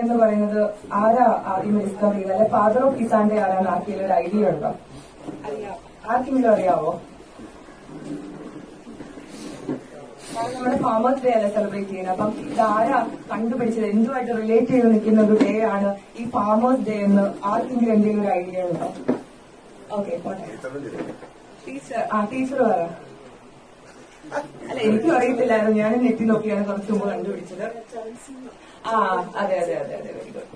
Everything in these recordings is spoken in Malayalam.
എന്ന് പറയുന്നത് ആരാ ആദ്യം ഡിസ്കവർ ചെയ്തത്? അല്ലെ ഫാദർ ഓഫ് കിസാൻ ഡേ ആരാണ് ആക്കിയുള്ള ഒരു ഐഡിയ ഉണ്ടോ? ആർക്കെങ്കിലും അറിയാവോ? നമ്മുടെ ഫാമേഴ്സ് ഡേ അല്ലേ സെലിബ്രേറ്റ് ചെയ്യുന്നത്. അപ്പം ഇതാരാ കണ്ടുപിടിച്ചത്? എന്തുമായിട്ട് റിലേറ്റ് ചെയ്ത് നിൽക്കുന്ന ഒരു ഡേ ആണ് ഈ ഫാമേഴ്സ് ഡേ എന്ന് ആർക്കെങ്കിലും എന്തെങ്കിലും ഒരു ഐഡിയ ഉണ്ടോ? ഓക്കെ, പോട്ടെ. ടീച്ചർ പറ. അല്ല, എനിക്കും അറിയത്തില്ലായിരുന്നു. ഞാൻ നെറ്റി നോക്കിയാണ് കുറച്ച് മുമ്പ് കണ്ടുപിടിച്ചത്. അതെ, വെരി ഗുഡ്.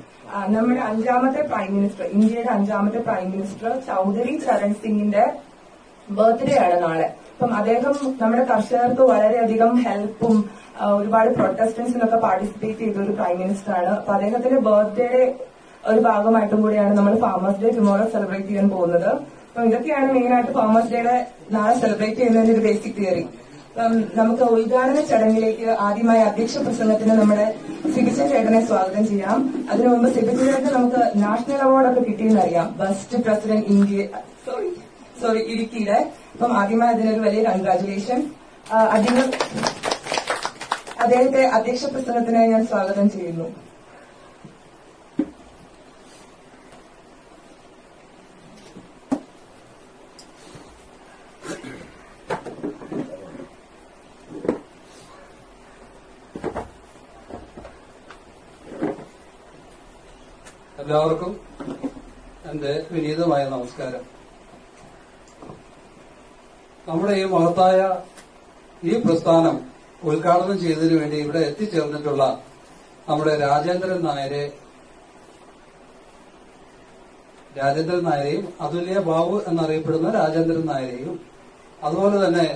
നമ്മുടെ അഞ്ചാമത്തെ പ്രൈം മിനിസ്റ്റർ, ഇന്ത്യയുടെ അഞ്ചാമത്തെ പ്രൈം മിനിസ്റ്റർ ചൌധരി ചരൺ സിംഗിന്റെ ബർത്ത്ഡേ ആണ് നാളെ. അപ്പം അദ്ദേഹം നമ്മുടെ കർഷകർക്ക് വളരെയധികം ഹെൽപ്പും ഒരുപാട് പ്രൊട്ടസ്റ്റൻസിനൊക്കെ പാർട്ടിസിപ്പേറ്റ് ചെയ്ത ഒരു പ്രൈം മിനിസ്റ്റർ ആണ്. അപ്പൊ അദ്ദേഹത്തിന്റെ ബർത്ത്ഡേയുടെ ഒരു ഭാഗമായിട്ടും കൂടിയാണ് നമ്മൾ ഫാമേഴ്സ് ഡേ ടുമോറോ സെലിബ്രേറ്റ് ചെയ്യാൻ പോകുന്നത്. അപ്പം ഇതൊക്കെയാണ് മെയിനായിട്ട് ഫാമേഴ്സ് ഡേയുടെ നാളെ സെലിബ്രേറ്റ് ചെയ്യുന്നതിന്റെ ഒരു ബേസിക് തിയറി. നമുക്ക് ഉദ്ഘാടന ചടങ്ങിലേക്ക് ആദ്യമായി അധ്യക്ഷ പ്രസംഗത്തിന് നമ്മുടെ സിബിച്ചൻ ചേട്ടനെ സ്വാഗതം ചെയ്യാം. അതിനു മുമ്പ് സിബിച്ചൻ ചേട്ടന് നമുക്ക് നാഷണൽ അവാർഡൊക്കെ കിട്ടിയെന്നറിയാം, ബെസ്റ്റ് പ്രസിഡന്റ് ഇന്ത്യ ഇടുക്കിയിലെ. അപ്പം ആദ്യമായി അതിനൊരു വലിയ കൺഗ്രാറ്റുലേഷൻ. അദ്ദേഹത്തെ അധ്യക്ഷ പ്രസംഗത്തിനായി ഞാൻ സ്വാഗതം ചെയ്യുന്നു. എല്ലാവർക്കും എന്റെ വിനീതമായ നമസ്കാരം. നമ്മുടെ ഈ മഹത്തായ ഈ പ്രസ്ഥാനം ഉദ്ഘാടനം ചെയ്തതിനു വേണ്ടി ഇവിടെ എത്തിച്ചേർന്നിട്ടുള്ള നമ്മുടെ രാജേന്ദ്രൻ നായരെയും അതുല്യ ബാബു എന്നറിയപ്പെടുന്ന രാജേന്ദ്രൻ നായരെയും, അതുപോലെ തന്നെ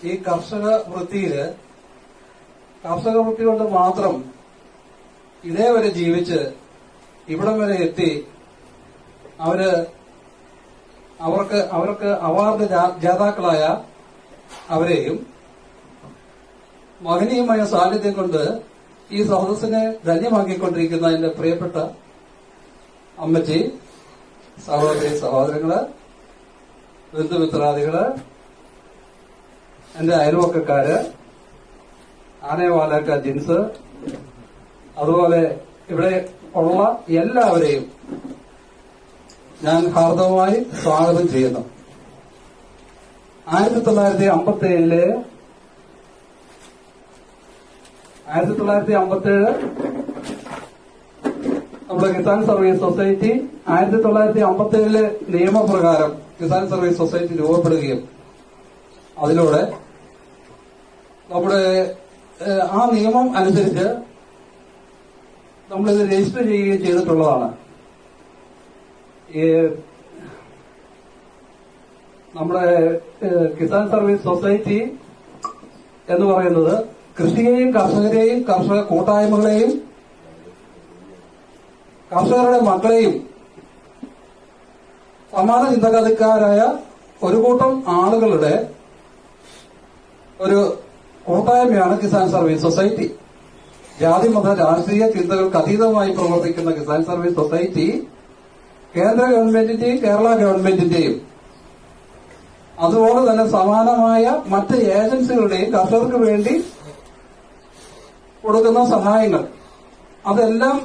ഈ കർഷക വൃത്തി കൊണ്ട് മാത്രം ഇതേവരെ ജീവിച്ച് ഇവിടം വരെ എത്തി അവർക്ക് അവാർഡ് ജേതാക്കളായ അവരെയും മഹനീയമായ സാന്നിധ്യം കൊണ്ട് ഈ സദസ്സിനെ ധന്യമാക്കിക്കൊണ്ടിരിക്കുന്ന എന്റെ പ്രിയപ്പെട്ട അമ്മച്ചി, സഹോദരങ്ങള്, ബന്ധുമിത്രാദികള്, എന്റെ അയൽവക്കക്കാര്, ആനേവാലക്ക ജിൻസ്, അതുപോലെ ഇവിടെ ഉള്ള എല്ലാവരെയും ഞാൻ ഹാർദവമായി സ്വാഗതം ചെയ്യുന്നു. 1957 നമ്മുടെ കിസാൻ സർവീസ് സൊസൈറ്റി 1957 നിയമപ്രകാരം കിസാൻ സർവീസ് സൊസൈറ്റി രൂപപ്പെടുകയും അതിലൂടെ നമ്മുടെ ആ നിയമം അനുസരിച്ച് നമ്മളിത് രജിസ്റ്റർ ചെയ്യുകയും ചെയ്തിട്ടുള്ളതാണ്. നമ്മുടെ കിസാൻ സർവീസ് സൊസൈറ്റി എന്ന് പറയുന്നത് കൃഷിയെയും കർഷകരെയും കർഷക കൂട്ടായ്മകളെയും കർഷകരുടെ മക്കളെയും സമാന ചിന്തഗതിക്കാരായ ഒരു കൂട്ടം ആളുകളുടെ ഒരു കൂട്ടായ്മയാണ് കിസാൻ സർവീസ് സൊസൈറ്റി. ജാതി മത രാഷ്ട്രീയ ചിന്തകൾക്ക് അതീതമായി പ്രവർത്തിക്കുന്ന കിസാൻ സർവീസ് സൊസൈറ്റി കേന്ദ്ര ഗവൺമെന്റിന്റെയും കേരള ഗവൺമെന്റിന്റെയും അതുപോലെ തന്നെ സമാനമായ മറ്റ് ഏജൻസികളുടെയും കർഷകർക്ക് വേണ്ടി കൊടുക്കുന്ന സഹായങ്ങൾ അതെല്ലാം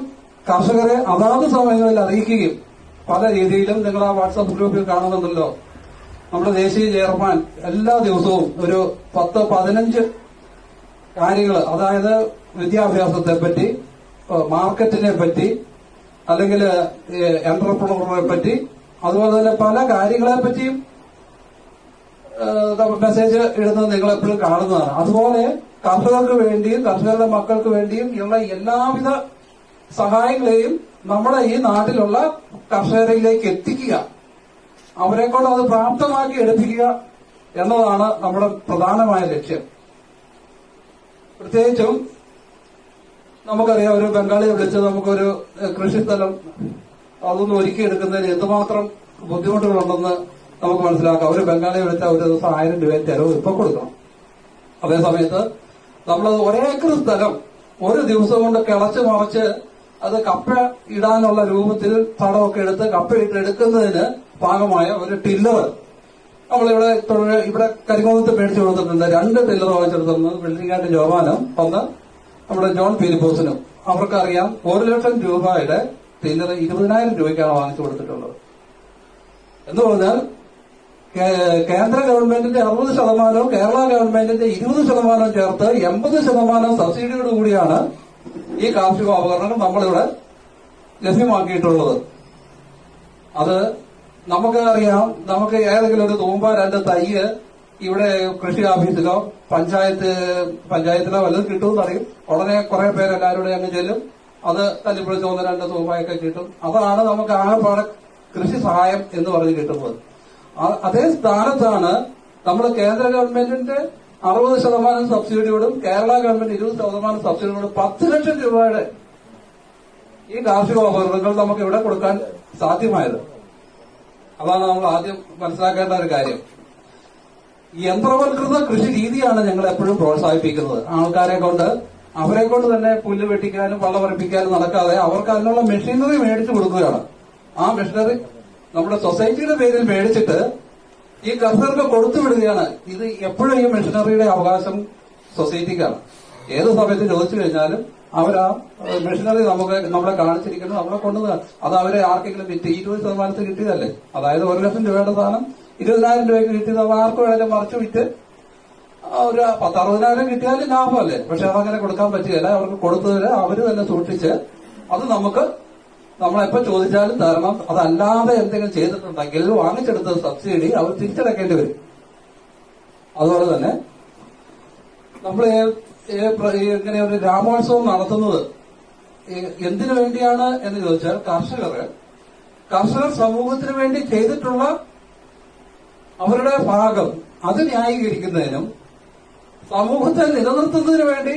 കർഷകരെ അതാത് സമയങ്ങളിൽ അറിയിക്കുകയും പല രീതിയിലും നിങ്ങൾ ആ വാട്സാപ്പ് ഗ്രൂപ്പിൽ കാണുന്നുണ്ടല്ലോ, നമ്മുടെ ദേശീയ ചെയർമാൻ എല്ലാ ദിവസവും ഒരു 10-15 കാര്യങ്ങൾ, അതായത് വിദ്യാഭ്യാസത്തെപ്പറ്റി, മാർക്കറ്റിനെ പറ്റി, അല്ലെങ്കിൽ എന്റർപ്രണറെ പറ്റി, അതുപോലെ തന്നെ പല കാര്യങ്ങളെ പറ്റിയും മെസ്സേജ് ഇടുന്നത് നിങ്ങൾ എപ്പോഴും കാണുന്നതാണ്. അതുപോലെ കർഷകർക്ക് വേണ്ടിയും കർഷകരുടെ മക്കൾക്ക് വേണ്ടിയും ഉള്ള എല്ലാവിധ സഹായങ്ങളെയും നമ്മുടെ ഈ നാട്ടിലുള്ള കർഷകരിലേക്ക് എത്തിക്കുക, അവരെക്കൊണ്ട് അത് പ്രാപ്തമാക്കി എടുപ്പിക്കുക എന്നതാണ് നമ്മുടെ പ്രധാനമായ ലക്ഷ്യം. പ്രത്യേകിച്ചും നമുക്കറിയാം, ഒരു ബംഗാളിയെ വിളിച്ച് നമുക്കൊരു കൃഷിസ്ഥലം അതൊന്നും ഒരുക്കിയെടുക്കുന്നതിന് എന്തുമാത്രം ബുദ്ധിമുട്ടുകളുണ്ടെന്ന് നമുക്ക് മനസ്സിലാക്കാം. ഒരു ബംഗാളിയെ വിളിച്ചാൽ ഒരു ദിവസം 1000 രൂപ ചെലവ് ഇപ്പൊ കൊടുക്കണം. അതേസമയത്ത് നമ്മൾ ഒരേക്കർ സ്ഥലം ഒരു ദിവസം കൊണ്ട് കിളച്ച് മറിച്ച് അത് കപ്പ ഇടാനുള്ള രൂപത്തിൽ തടമൊക്കെ എടുത്ത് കപ്പയിട്ട് എടുക്കുന്നതിന് ഭാഗമായ ഒരു ടില്ലർ നമ്മളിവിടെ ഇവിടെ കരിമോളത്ത് മേടിച്ചു കൊടുത്തിട്ടുണ്ട്. 2 ടില്ലർ വാങ്ങിച്ചെടുത്തിരുന്നത് ബിൽഡിംഗായിട്ട് ജോവാനും ഒന്ന് നമ്മുടെ ജോൺ ഫിലിപ്പോസിനും. അവർക്കറിയാം 1 ലക്ഷം രൂപയുടെ ടില്ലർ 20,000 രൂപയ്ക്കാണ് വാങ്ങിച്ചു കൊടുത്തിട്ടുള്ളത്. എന്ന് പറഞ്ഞാൽ കേന്ദ്ര ഗവൺമെന്റിന്റെ 60%, കേരള ഗവൺമെന്റിന്റെ 20% ചേർത്ത് 80% സബ്സിഡിയോട് കൂടിയാണ് ഈ കാർഷിക ഉപകരണങ്ങൾ നമ്മളിവിടെ ലഭ്യമാക്കിയിട്ടുള്ളത്. അത് നമുക്ക് അറിയാം, നമുക്ക് ഏതെങ്കിലും ഒരു തൂമ്പ 2 തൈയ് ഇവിടെ കൃഷി ഓഫീസിലോ പഞ്ചായത്തിലോ വല്ലതും കിട്ടുമെന്ന് അറിയും. ഉടനെ കുറെ പേര് എല്ലാവരുടെ അങ്ങ് ചെല്ലും, അത് തല്ലിപ്പൊളിച്ച് 1-2 തൂമ്പയൊക്കെ കിട്ടും. അതാണ് നമുക്ക് ആകെപ്പാടെ കൃഷി സഹായം എന്ന് പറഞ്ഞ് കിട്ടുന്നത്. അതേ സ്ഥാനത്താണ് നമ്മൾ കേന്ദ്ര ഗവൺമെന്റിന്റെ 60% സബ്സിഡിയോടും കേരള ഗവൺമെന്റ് 20% സബ്സിഡിയോടും 10 ലക്ഷം രൂപയുടെ ഈ കാർഷിക ഉപകരണങ്ങൾ നമുക്ക് ഇവിടെ കൊടുക്കാൻ സാധ്യമായത്. അതാണ് നമ്മൾ ആദ്യം മനസ്സിലാക്കേണ്ട ഒരു കാര്യം. യന്ത്രവൽകൃത കൃഷി രീതിയാണ് ഞങ്ങൾ എപ്പോഴും പ്രോത്സാഹിപ്പിക്കുന്നത്. ആൾക്കാരെ കൊണ്ട് അവരെ കൊണ്ട് തന്നെ പുല്ല് വെട്ടിക്കാനും വള്ളം ഉറപ്പിക്കാനും നടക്കാതെ അവർക്ക് അതിനുള്ള മെഷീനറി മേടിച്ചു കൊടുക്കുകയാണ്. ആ മെഷീനറി നമ്മുടെ സൊസൈറ്റിയുടെ പേരിൽ മേടിച്ചിട്ട് ഈ കർഷകർക്ക് കൊടുത്തു വിടുകയാണ്. ഇത് എപ്പോഴും ഈ മെഷീനറിയുടെ അവകാശം സൊസൈറ്റിക്കാണ്. ഏത് സമയത്ത് ചോദിച്ചു കഴിഞ്ഞാലും അവരാ മെഷീനറി നമ്മളെ കാണിച്ചിരിക്കുന്നത് നമ്മളെ കൊണ്ടുവന്ന് അത് അവരെ ആർക്കെങ്കിലും വിറ്റ് 20% കിട്ടിയതല്ലേ. അതായത് 1 ലക്ഷം രൂപയുടെ സാധനം 20,000 രൂപയ്ക്ക് കിട്ടിയത് ആർക്കും വേണമെങ്കിലും മറിച്ചു വിറ്റ് ഒരു 10-60,000 കിട്ടിയാലും ലാഭമല്ലേ. പക്ഷെ അതങ്ങനെ കൊടുക്കാൻ പറ്റുകയില്ല. അവർക്ക് കൊടുത്തതിന് അവര് തന്നെ സൂക്ഷിച്ച് അത് നമ്മളെപ്പോ ചോദിച്ചാലും തരണം. അതല്ലാതെ എന്തെങ്കിലും ചെയ്തിട്ടുണ്ടെങ്കിൽ വാങ്ങിച്ചെടുത്ത സബ്സിഡി അവർ തിരിച്ചടക്കേണ്ടി വരും. അതുപോലെ തന്നെ നമ്മൾ ഇങ്ങനെ ഒരു ഗ്രാമോത്സവം നടത്തുന്നത് എന്തിനു വേണ്ടിയാണ് എന്ന് ചോദിച്ചാൽ കർഷകർ സമൂഹത്തിന് വേണ്ടി ചെയ്തിട്ടുള്ള അവരുടെ ഭാഗം അത് ന്യായീകരിക്കുന്നതിനും സമൂഹത്തെ നിലനിർത്തുന്നതിനു വേണ്ടി